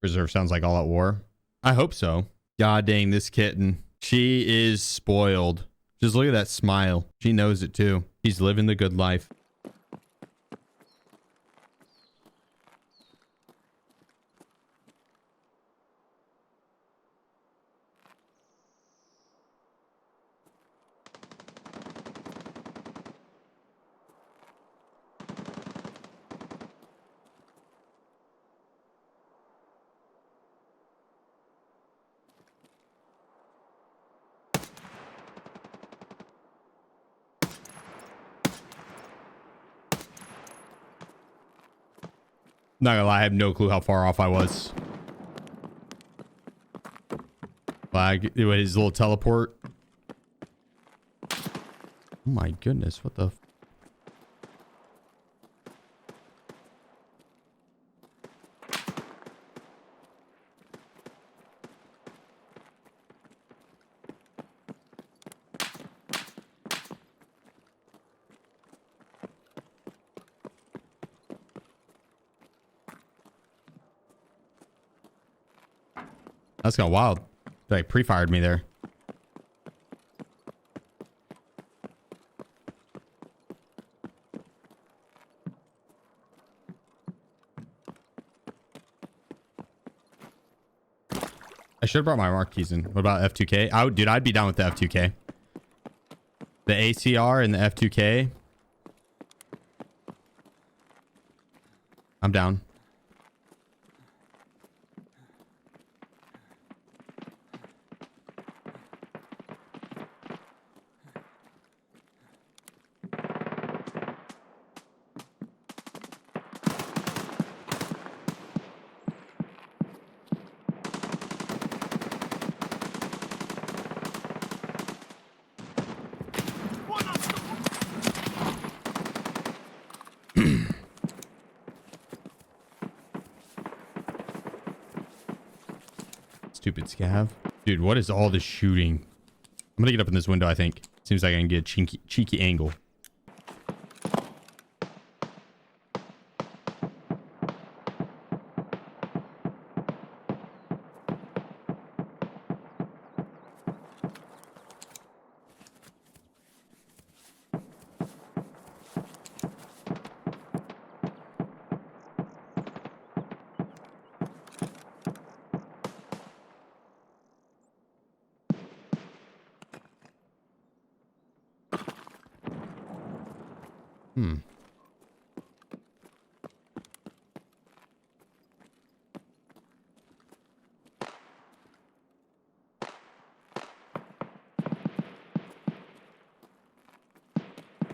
Reserve sounds like all at war. I hope so. God dang, this kitten. She is spoiled. Just look at that smile. She knows it too. She's living the good life. Not gonna lie, I have no clue how far off I was. Flag, his little teleport. Oh my goodness, what the? That's kind of wild. They like pre-fired me there. I should have brought my marquees in. What about F2K? Dude, I'd be down with the F2K. The ACR and the F2K. I'm down. Stupid scav. Dude, what is all this shooting? I'm gonna get up in this window, I think. Seems like I can get a cheeky angle.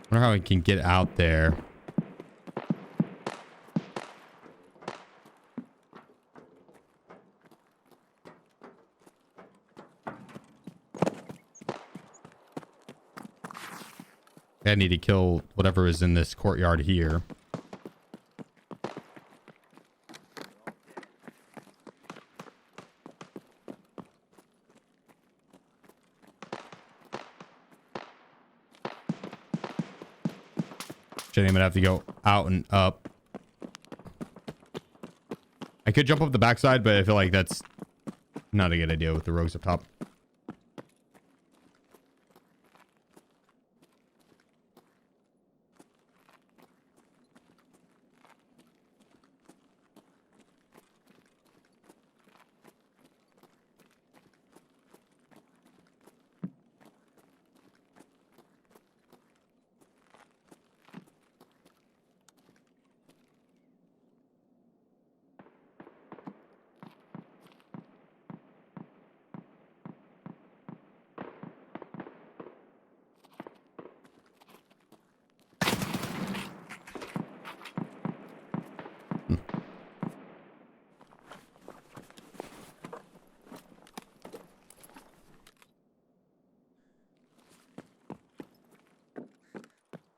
I wonder how I can get out there. I need to kill whatever is in this courtyard here. I'm gonna have to go out and up. I could jump up the backside, but I feel like that's not a good idea with the rogues up top.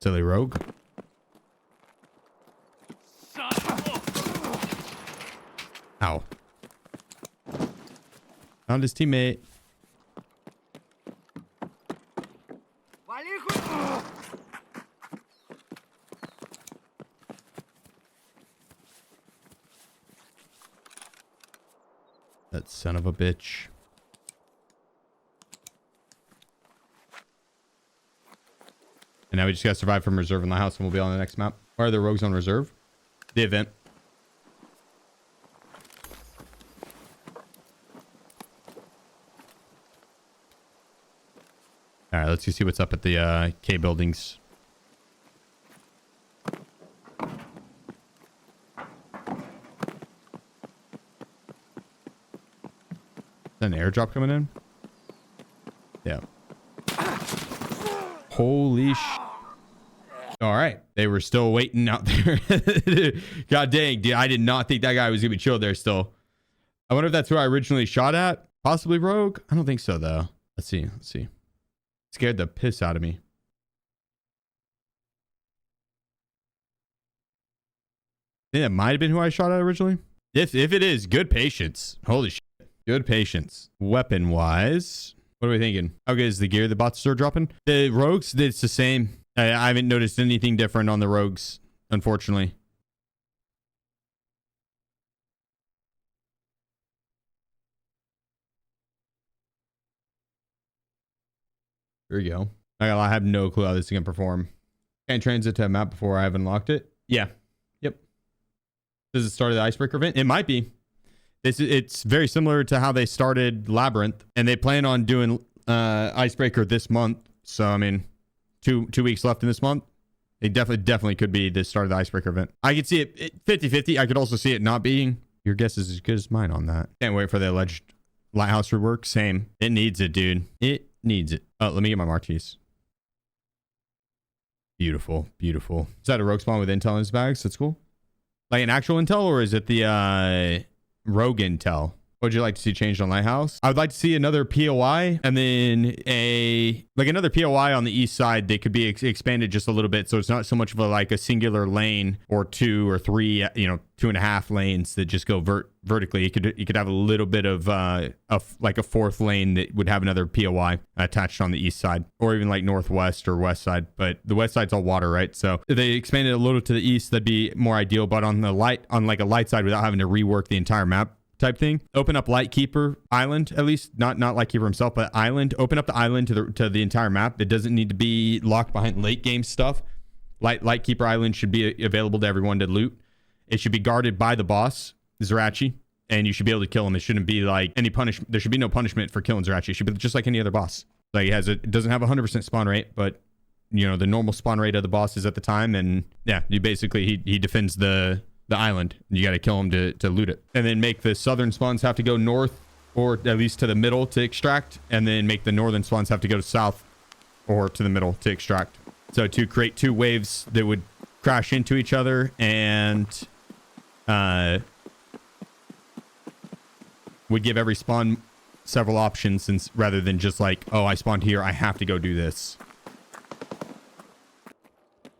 Silly rogue. Ow. Found his teammate. That son of a bitch. And now we just got to survive from reserve in the house and we'll be on the next map. Why are the rogues on reserve? The event. All right, let's go see what's up at the K buildings. Is that an airdrop coming in? Yeah. Holy sh... All right. They were still waiting out there. God dang, dude. I did not think that guy was going to be chilled there still. I wonder if that's who I originally shot at. Possibly Rogue? I don't think so, though. Let's see. Let's see. Scared the piss out of me. I think that might have been who I shot at originally. If it is, good patience. Holy shit. Good patience. Weapon-wise, what are we thinking? How good is the gear the bots are dropping? The rogues, it's the same. I haven't noticed anything different on the rogues, unfortunately. There we go. I have no clue how this is going to perform. Can't transit to a map before I have unlocked it. Yeah. Yep. Does it start the icebreaker event? It might be. It's very similar to how they started Labyrinth, and they plan on doing icebreaker this month. So I mean, two weeks left in this month. It definitely could be the start of the icebreaker event. I could see it 50-50. I could also see it not being. Your guess is as good as mine on that. Can't wait for the alleged Lighthouse rework. Same. It needs it, dude. It needs it. Oh, let me get my marquees. Beautiful, beautiful. Is that a rogue spawn with intel in his bags? That's cool. Like an actual intel, or is it the rogue intel? What would you like to see changed on Lighthouse? I would like to see another POI and then another POI on the east side that could be expanded just a little bit. So it's not so much of a singular lane or 2 or 3, 2.5 lanes that just go vertically. You could have a little bit of a fourth lane that would have another POI attached on the east side, or even like northwest or west side. But the west side's all water, right? So if they expanded a little to the east, that'd be more ideal. But on a light side without having to rework the entire map type thing, open up Lightkeeper Island, at least not Lightkeeper himself, but Island. Open up the island to the entire map. It doesn't need to be locked behind late game stuff. Lightkeeper Island should be available to everyone to loot. It should be guarded by the boss, Zerachi, and you should be able to kill him. It shouldn't be like any punishment. There should be no punishment for killing Zerachi. It should be just like any other boss. Like it doesn't have 100% spawn rate, but the normal spawn rate of the boss is at the time, and yeah, he defends the island. You got to kill him to loot it, and then make the southern spawns have to go north, or at least to the middle to extract, and then make the northern spawns have to go to south or to the middle to extract. So to create 2 waves that would crash into each other and would give every spawn several options, since rather than just like, oh, I spawned here, I have to go do this.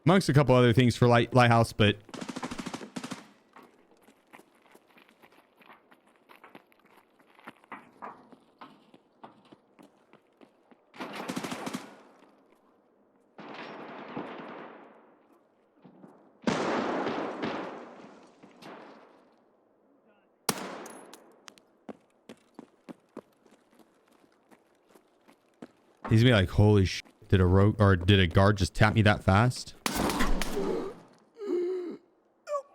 Amongst a couple other things for Lighthouse, but he's gonna be like, holy shit, did a guard just tap me that fast?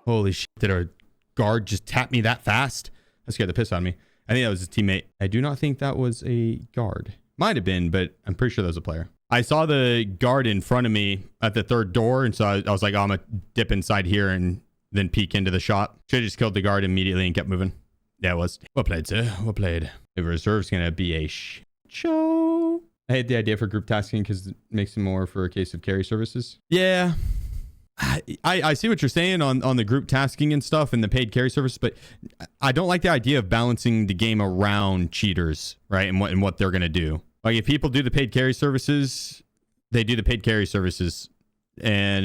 Holy shit, did a guard just tap me that fast? That scared the piss out of me. I think that was his teammate. I do not think that was a guard. Might have been, but I'm pretty sure that was a player. I saw the guard in front of me at the 3rd door, and so I was like, oh, I'm gonna dip inside here and then peek into the shop. Should have just killed the guard immediately and kept moving. Yeah, it was. Well played, sir. Well played. The reserve's gonna be a show. I hate the idea for group tasking because it makes it more for a case of carry services. Yeah. I see what you're saying on the group tasking and stuff and the paid carry service, but I don't like the idea of balancing the game around cheaters, right? And what they're going to do. Like if people do the paid carry services, they do the paid carry services, and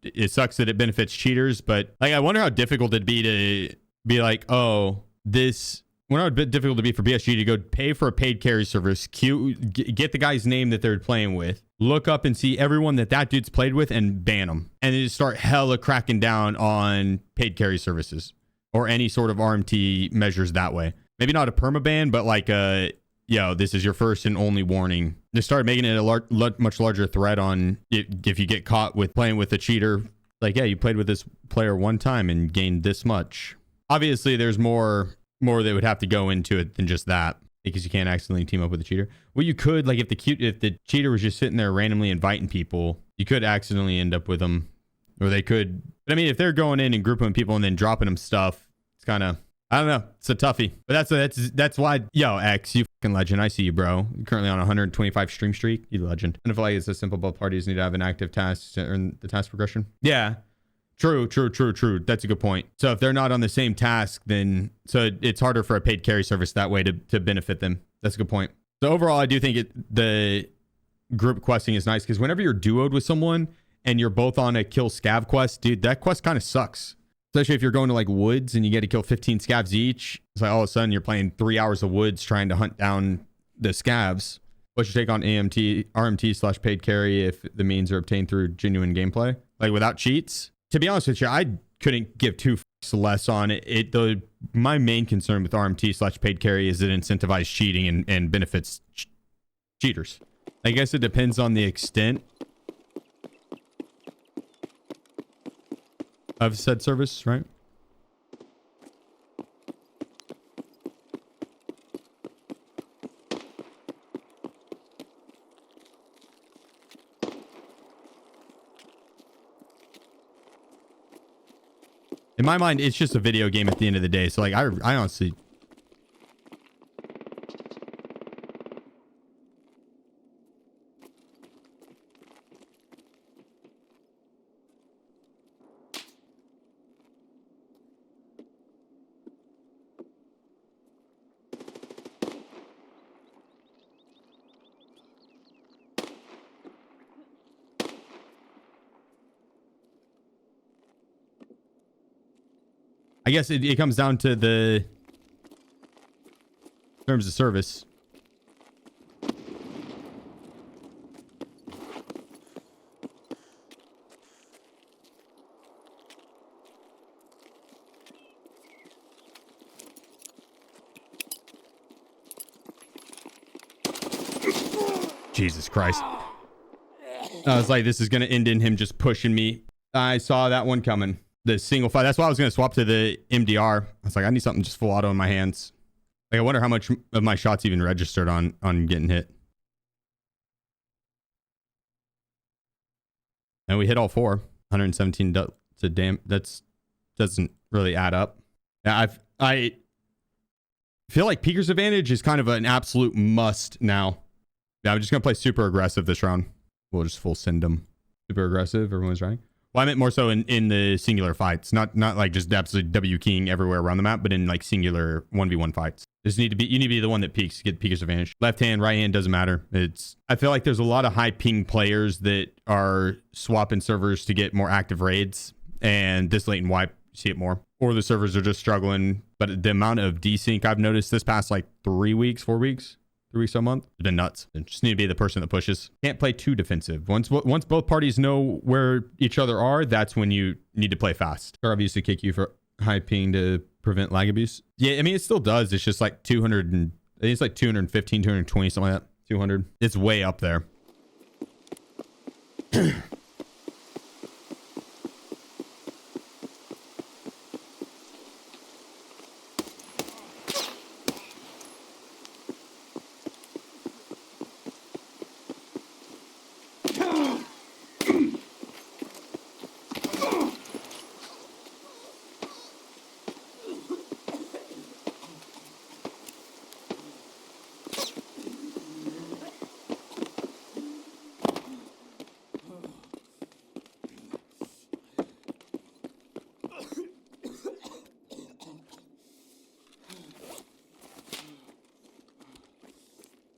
it sucks that it benefits cheaters, but like I wonder how difficult it'd be to be like, oh, this... Well, a bit difficult to be for BSG to go pay for a paid carry service, get the guy's name that they're playing with, look up and see everyone that dude's played with, and ban them, and then just start hella cracking down on paid carry services or any sort of RMT measures that way. maybe not a permaban, but like this is your first and only warning. Just start making it a much larger threat on if you get caught with playing with a cheater. Like, yeah, you played with this player one time and gained this much. Obviously, there's more that would have to go into it than just that, because you can't accidentally team up with a cheater. Well, you could, like, if the cheater was just sitting there randomly inviting people, you could accidentally end up with them, or they could. But I mean, if they're going in and grouping people and then dropping them stuff, it's kind of, I don't know. It's a toughie. But that's why, yo, X, you fucking legend. I see you, bro. You're currently on a 125 stream streak. You legend. And I feel like it's a simple. Both parties need to have an active task to earn the task progression. Yeah. True. That's a good point. So if they're not on the same task, then so it's harder for a paid carry service that way to benefit them. That's a good point. So overall, I do think the group questing is nice, because whenever you're duoed with someone and you're both on a kill scav quest, dude, that quest kind of sucks. Especially if you're going to like woods and you get to kill 15 scavs each. It's like all of a sudden you're playing 3 hours of woods trying to hunt down the scavs. What's your take on RMT / paid carry if the means are obtained through genuine gameplay? Like without cheats? To be honest with you, I couldn't give two fucks less on it. My main concern with RMT / paid carry is it incentivizes cheating and benefits cheaters. I guess it depends on the extent of said service, right? In my mind, it's just a video game at the end of the day. So like, I honestly, I guess it comes down to the terms of service. Jesus Christ. I was like, this is going to end in him just pushing me. I saw that one coming. The single fight. That's why I was going to swap to the MDR. I was like, I need something just full auto in my hands. Like, I wonder how much of my shots even registered on getting hit. And we hit all 4. 117 to damn. That's doesn't really add up. Yeah, I feel like Peeker's advantage is kind of an absolute must now. Yeah, I'm just going to play super aggressive this round. We'll just full send them. Super aggressive. Everyone's running. Well, I meant more so in the singular fights, not like just absolutely W keying everywhere around the map, but in like singular 1v1 fights. You need to be the one that peaks to get Peeker's advantage. Left hand, right hand, doesn't matter. I feel like there's a lot of high ping players that are swapping servers to get more active raids, and this late and wipe, you see it more. Or the servers are just struggling. But the amount of desync I've noticed this past like 3 weeks, 4 weeks, 3 weeks a month, it's been nuts. You just need to be the person that pushes. Can't play too defensive. Once both parties know where each other are, that's when you need to play fast. Tarkov used to kick you for high ping to prevent lag abuse. Yeah, I mean, it still does. It's just like 200 and I think it's like 215, 220, something like that. 200. It's way up there.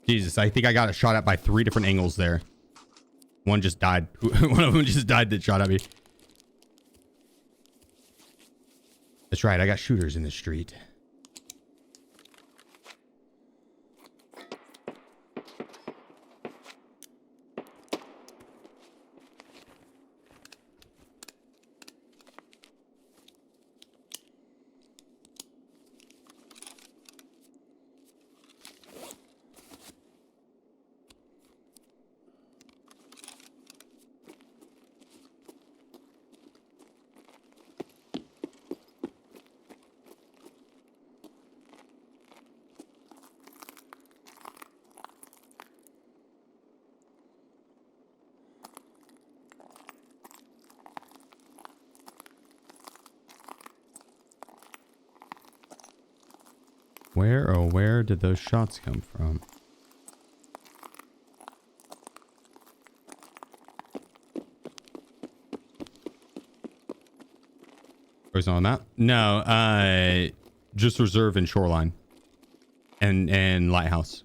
Jesus, I think I got a shot at by 3 different angles there. One just died. One of them just died that shot at me. That's right, I got shooters in the street. Where did those shots come from? Where's on that? No, just reserve and shoreline and lighthouse.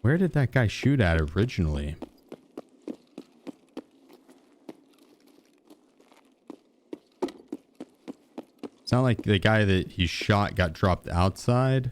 Where did that guy shoot at originally? It's not like the guy that he shot got dropped outside.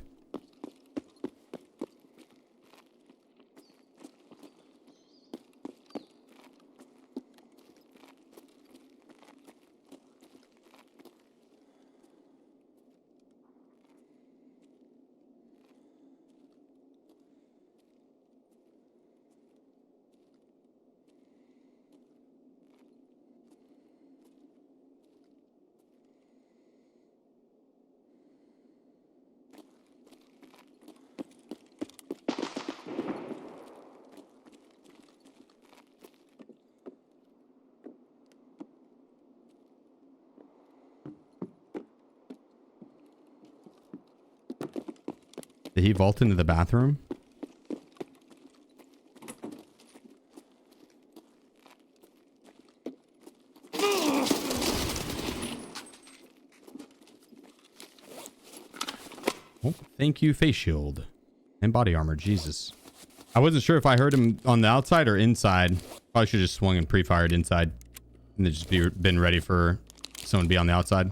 Did he vault into the bathroom? Oh, thank you, face shield and body armor. Jesus. I wasn't sure if I heard him on the outside or inside. Probably should have just swung and pre-fired inside and then just been ready for someone to be on the outside.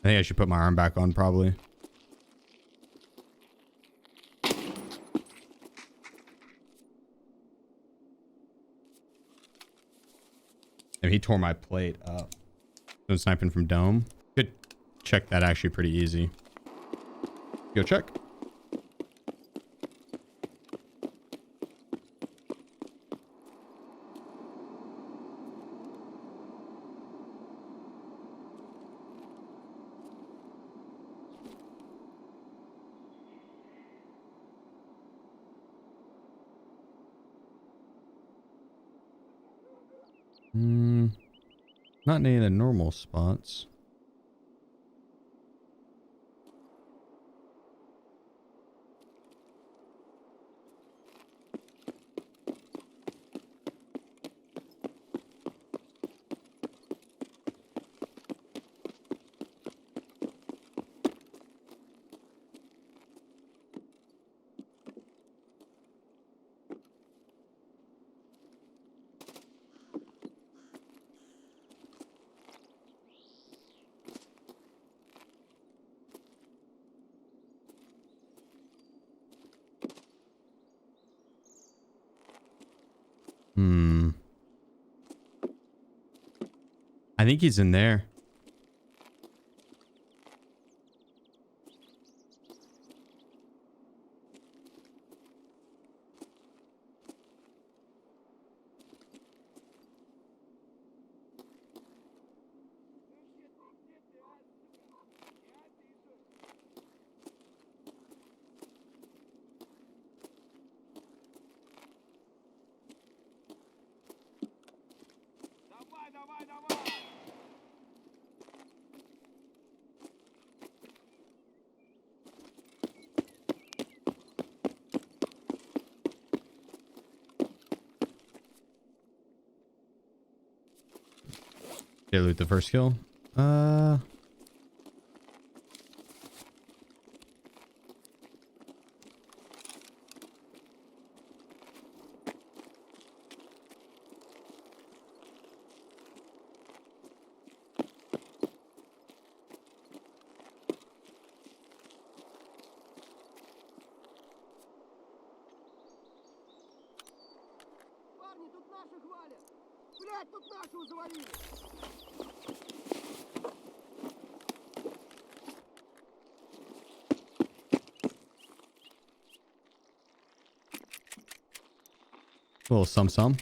I think I should put my arm back on probably. And he tore my plate up. So sniping from dome. Could check that actually pretty easy. Go check. Not in any of the normal spots. I think he's in there. Did I loot the first kill? A little some.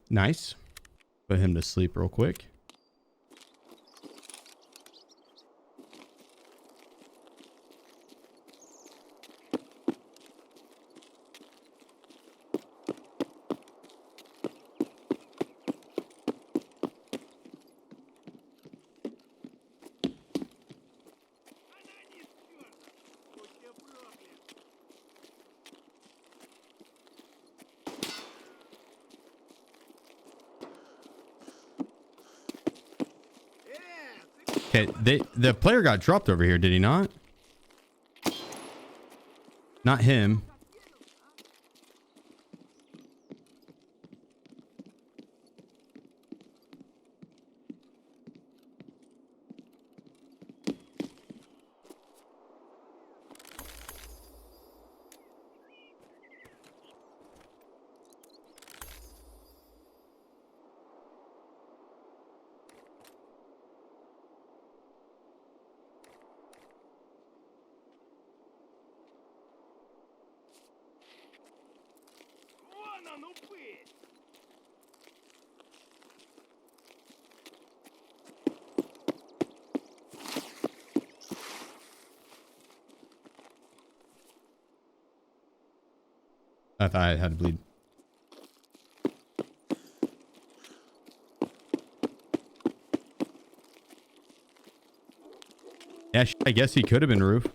Nice. Put him to sleep real quick. Okay, the player got dropped over here, did he not? Not him. I thought I had to bleed. Yeah, I guess he could have been roof.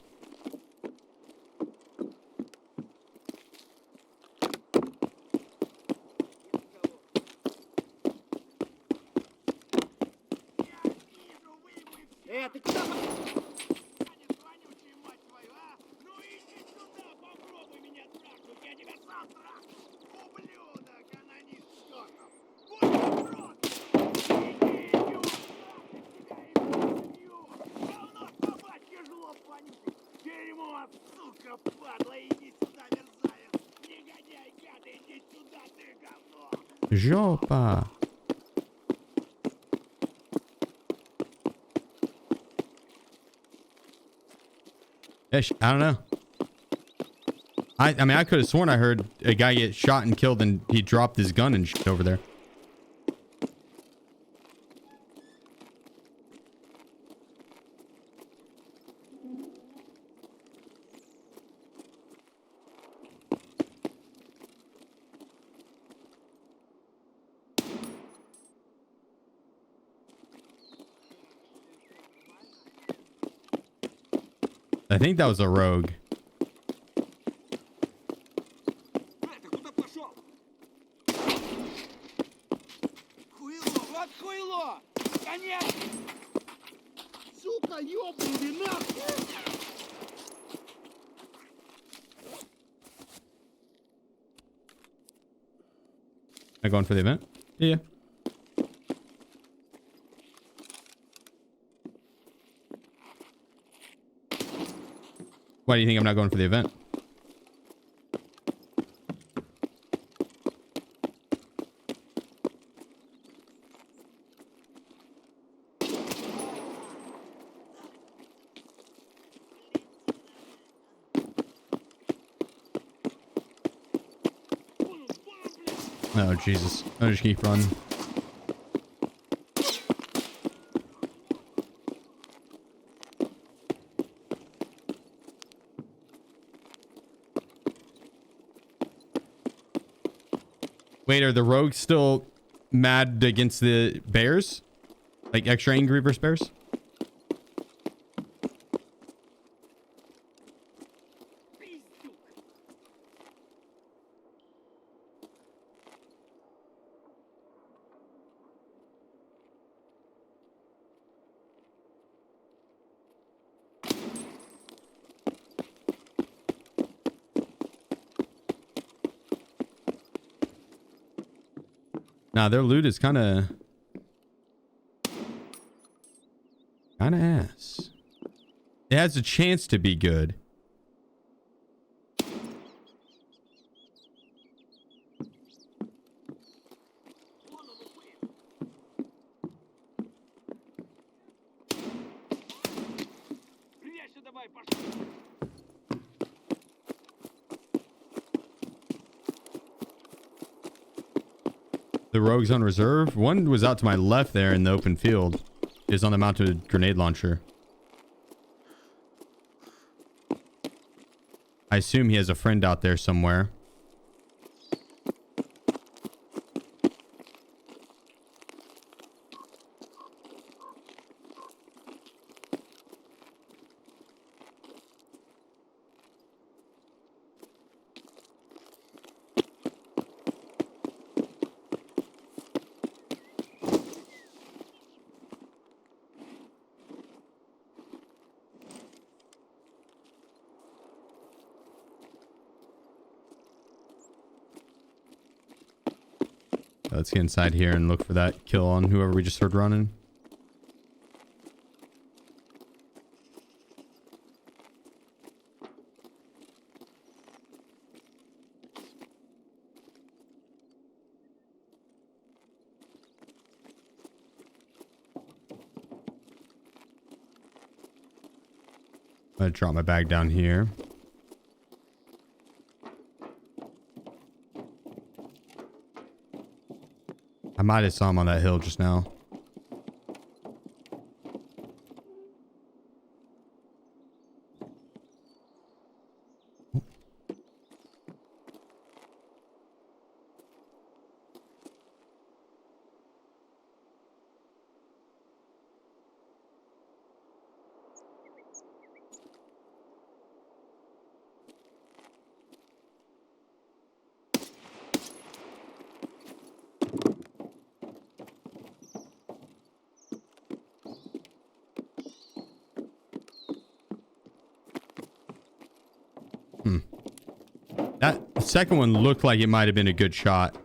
Жопа. Ish, I don't know. I mean, I could have sworn I heard a guy get shot and killed and he dropped his gun and shit over there. I think that was a rogue. Am I going for the event? Yeah. Why do you think I'm not going for the event? Oh, Jesus. I'll just keep running. Wait, are the rogues still mad against the bears? Like extra angry versus bears? Nah, their loot is kind of ass. It has a chance to be good. The rogues on reserve. One was out to my left there in the open field. Is on the mounted grenade launcher. I assume he has a friend out there somewhere. Let's get inside here and look for that kill on whoever we just heard running. I'm gonna drop my bag down here. I might have saw him on that hill just now. That second one looked like it might have been a good shot.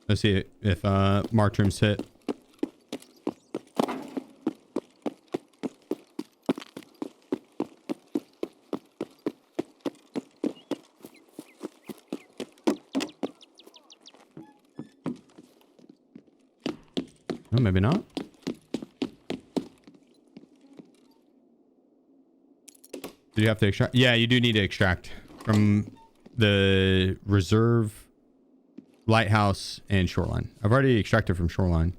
Let's see if marked rooms hit. No, maybe not. Do you have to extract? Yeah, you do need to extract from the reserve, Lighthouse, and shoreline. I've already extracted from shoreline.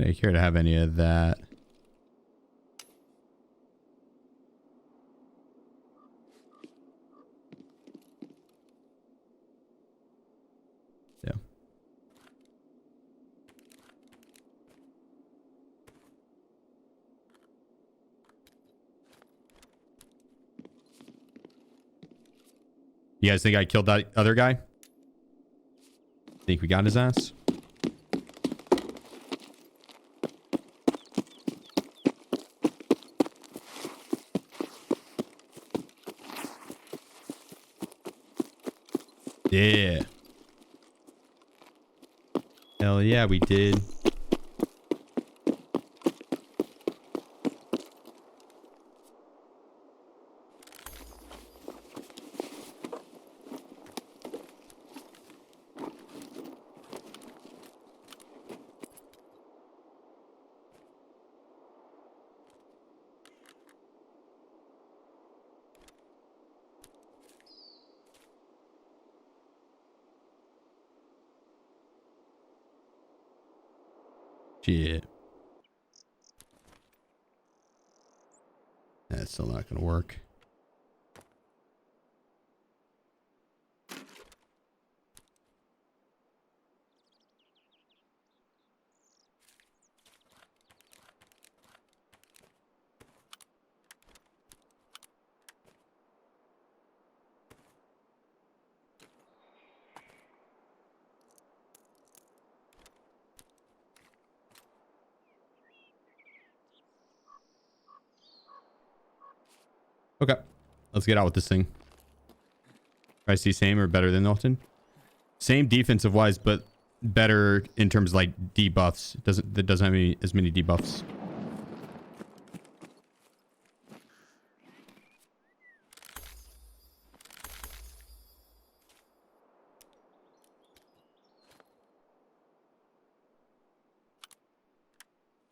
I care to have any of that. Yeah. You guys think I killed that other guy? Think we got his ass? Yeah. Hell yeah, we did. Shit. That's still not gonna work. Okay, let's get out with this thing. I see same or better than Norton. Same defensive wise, but better in terms of like debuffs. That doesn't have as many debuffs.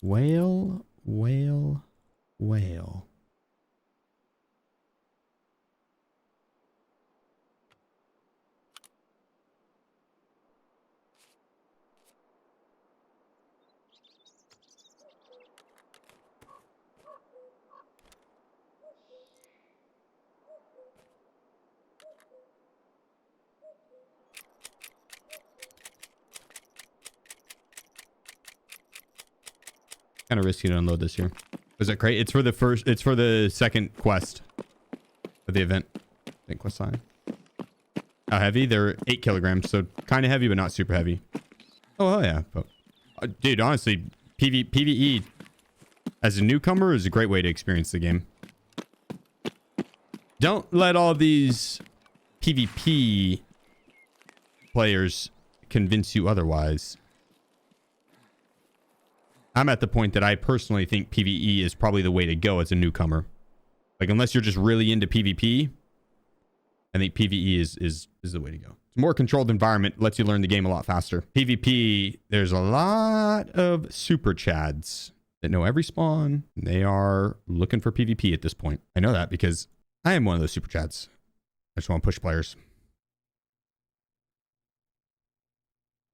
Whale, whale, whale. Kind of risky to unload this here. Was it great? It's for the second quest of the event. Quest sign. How heavy? They're 8 kilograms, so kind of heavy, but not super heavy. Oh, hell yeah. But, dude, honestly, PvE as a newcomer is a great way to experience the game. Don't let all these PvP players convince you otherwise. I'm at the point that I personally think PvE is probably the way to go as a newcomer. Like, unless you're just really into PvP, I think PvE is the way to go. It's a more controlled environment, lets you learn the game a lot faster. PvP, there's a lot of super chads that know every spawn. They are looking for PvP at this point. I know that because I am one of those super chads. I just want to push players.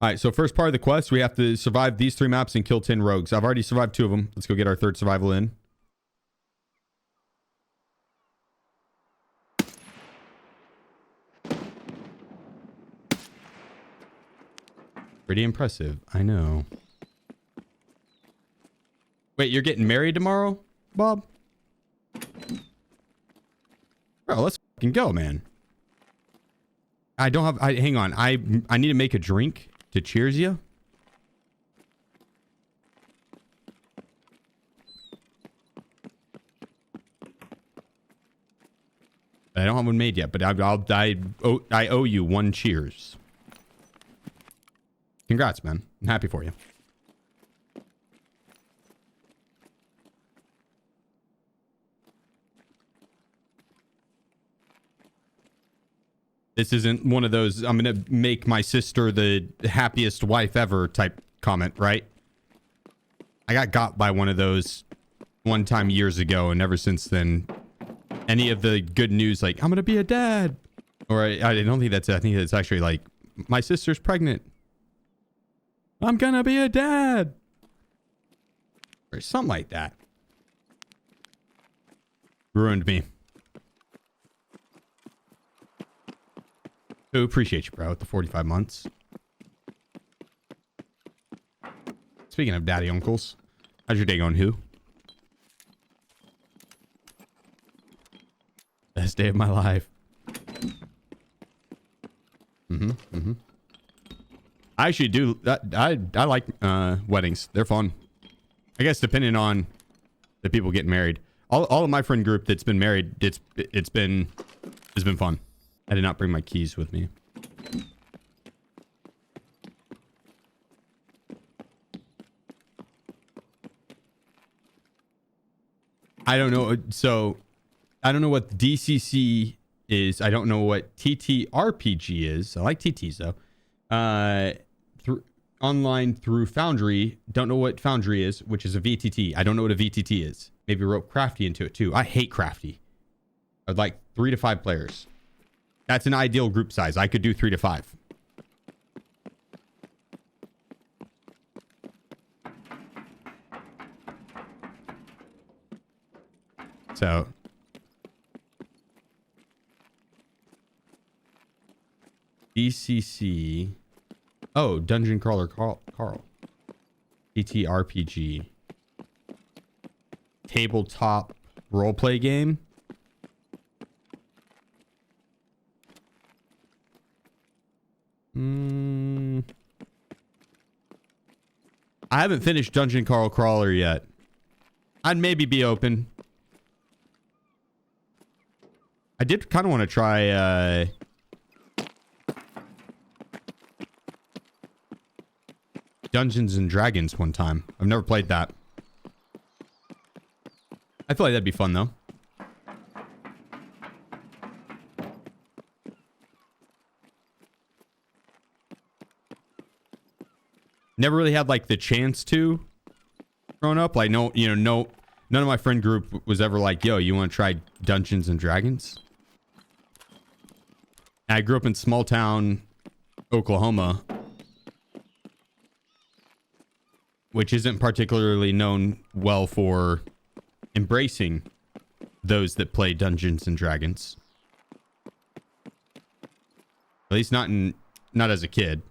All right, so first part of the quest, we have to survive these 3 maps and kill 10 rogues. I've already survived 2 of them. Let's go get our 3rd survival in. Pretty impressive, I know. Wait, you're getting married tomorrow, Bob? Bro, let's fucking go, man. I don't have... hang on, I need to make a drink to cheers you. I don't have one made yet, but I owe you 1 cheers. Congrats, man. I'm happy for you. This isn't one of those, I'm going to make my sister the happiest wife ever type comment, right? I got by one of those one time years ago, and ever since then, any of the good news, like, I'm going to be a dad. Or I don't think that's it. I think it's actually like, my sister's pregnant. I'm going to be a dad. or something like that. Ruined me. Oh, appreciate you, bro, with the 45 months. Speaking of daddy uncles, how's your day going, who? Best day of my life. I actually do. I like weddings. They're fun. I guess depending on the people getting married. All of my friend group that's been married, it's been fun. I did not bring my keys with me. I don't know. So I don't know what DCC is. I don't know what TTRPG is. I like TTs though. Through online through Foundry. Don't know what Foundry is, which is a VTT. I don't know what a VTT is. Maybe rope Crafty into it too. I hate Crafty. I'd like 3 to 5 players. That's an ideal group size. I could do 3 to 5. So DCC. Oh, Dungeon Crawler Carl. TTRPG. Tabletop roleplay game. I haven't finished Dungeon Crawler yet. I'd maybe be open. I did kind of want to try Dungeons and Dragons one time. I've never played that. I feel like that'd be fun though. Never really had like the chance to growing up. Like none of my friend group was ever like, yo, you want to try Dungeons and Dragons? And I grew up in small town Oklahoma, which isn't particularly known well for embracing those that play Dungeons and Dragons. At least not as a kid.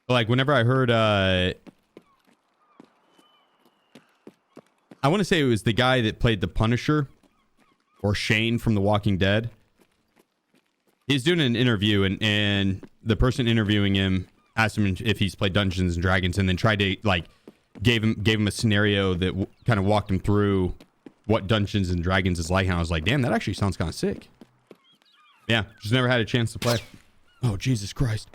Like whenever I heard I want to say it was the guy that played the Punisher or Shane from The Walking Dead. He's doing an interview and the person interviewing him asked him if he's played Dungeons and Dragons, and then tried to like gave him a scenario that kind of walked him through what Dungeons and Dragons is like. And I was like, damn, that actually sounds kind of sick. Yeah, just never had a chance to play. Oh, Jesus Christ.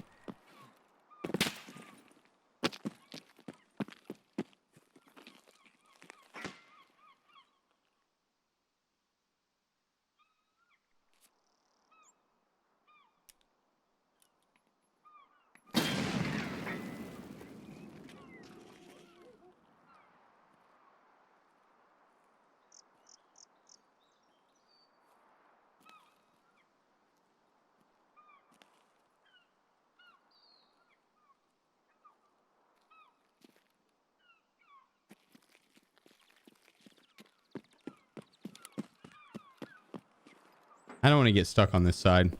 I don't want to get stuck on this side.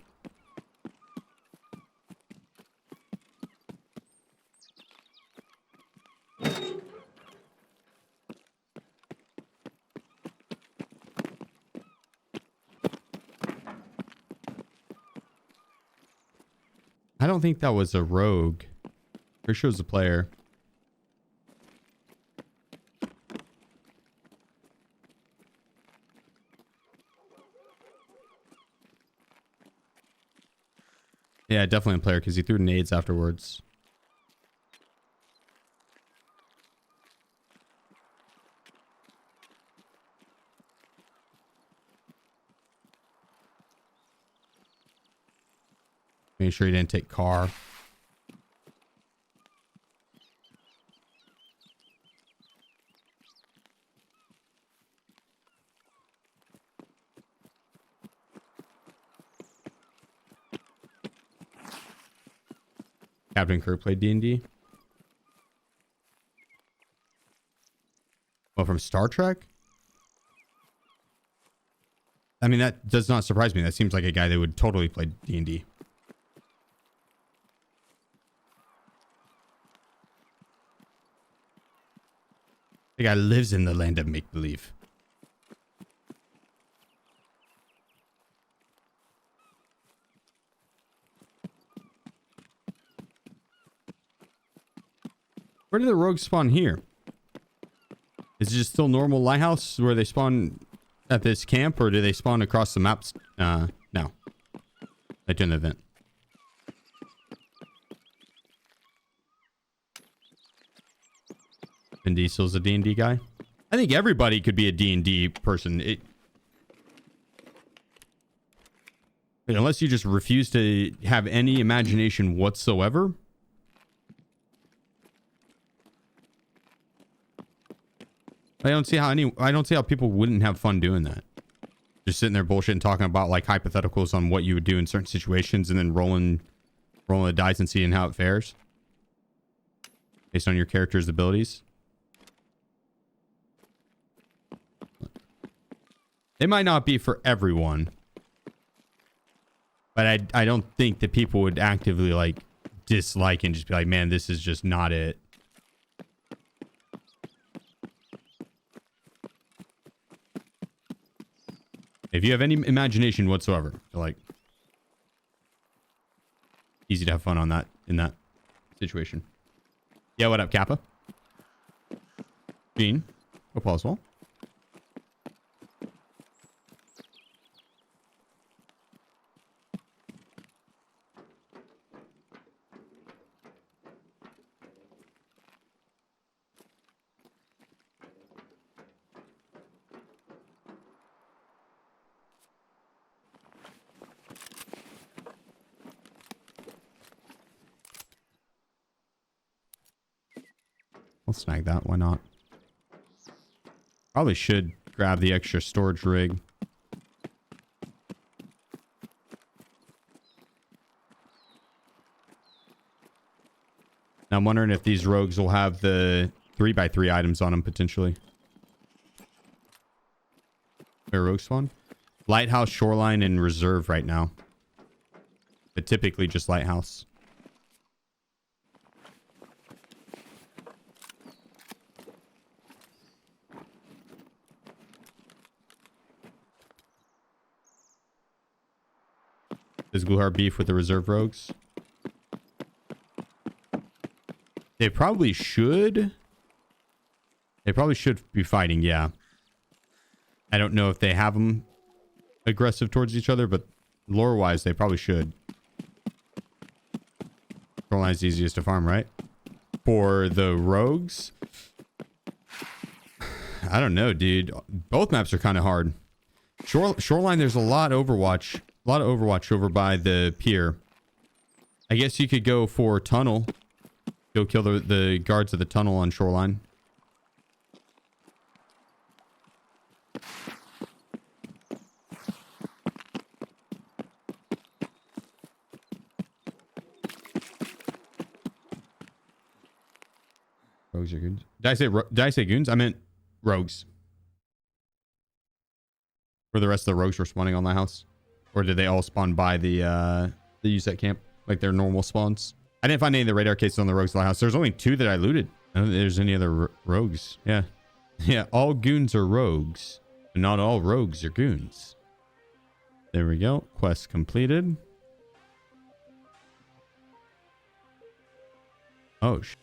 I don't think that was a rogue. Pretty sure it was a player. Yeah, definitely a player because he threw nades afterwards. Make sure he didn't take car. Captain Kirk played D&D. Well, from Star Trek? I mean, that does not surprise me. That seems like a guy that would totally play D&D. The guy lives in the land of make-believe. Where do the rogues spawn here? Is it just still normal Lighthouse where they spawn at this camp, or do they spawn across the maps? No. Like during the event. Vin Diesel's a D&D guy. I think everybody could be a D&D person. Unless you just refuse to have any imagination whatsoever. I don't see how people wouldn't have fun doing that. Just sitting there bullshitting, talking about like hypotheticals on what you would do in certain situations, and then rolling the dice and seeing how it fares based on your character's abilities. It might not be for everyone, but I don't think that people would actively like dislike and just be like, man, this is just not it. If you have any imagination whatsoever, like, easy to have fun on that in that situation. Yeah, what up, Kappa? Gene, hope all's well. I'll snag that. Why not? Probably should grab the extra storage rig. Now I'm wondering if these rogues will have the 3x3 items on them potentially. Where rogue spawn? Lighthouse, shoreline, and reserve right now. But typically just lighthouse. Does Gluhar beef with the reserve rogues? They probably should. They probably should be fighting, yeah. I don't know if they have them aggressive towards each other, but lore-wise, they probably should. Shoreline's easiest to farm, right? For the rogues? I don't know, dude. Both maps are kind of hard. Shoreline, there's a lot of Overwatch. A lot of Overwatch over by the pier. I guess you could go for tunnel. Go kill the guards of the tunnel on shoreline. Rogues or goons? Did I say goons? I meant rogues. Were the rest of the rogues respawning on the house? Or did they all spawn by the USET camp? Like their normal spawns? I didn't find any of the radar cases on the rogues lighthouse. There's only 2 that I looted. I don't think there's any other rogues. Yeah. Yeah, all goons are rogues. But not all rogues are goons. There we go. Quest completed. Oh, shit.